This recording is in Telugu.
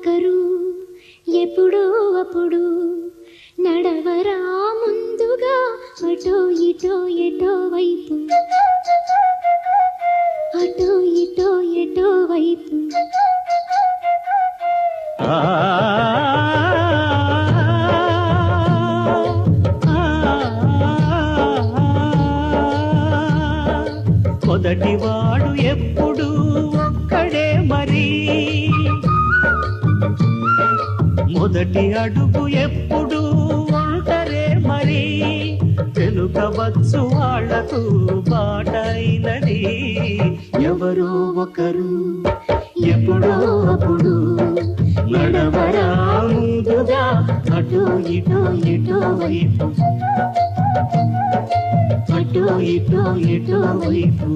ఒకరు ఎప్పుడో అప్పుడు నడవరా ముందుగా అటో ఇటో ఎటో వైపు అటో ఇటో ఎటో వైపు మొదటివాడు ఎప్పుడు ఒక్కడే మరి మొదటి అడుగు ఎప్పుడు ఒంటరే మరి వెనుకవచ్చు వాళ్లకు బాటైనది ఎవరో ఒకరు ఎప్పుడో అప్పుడు నడవరా ముందుగా అటో ఇటో ఎటో వైపు అటో ఇటో ఎటో వైపు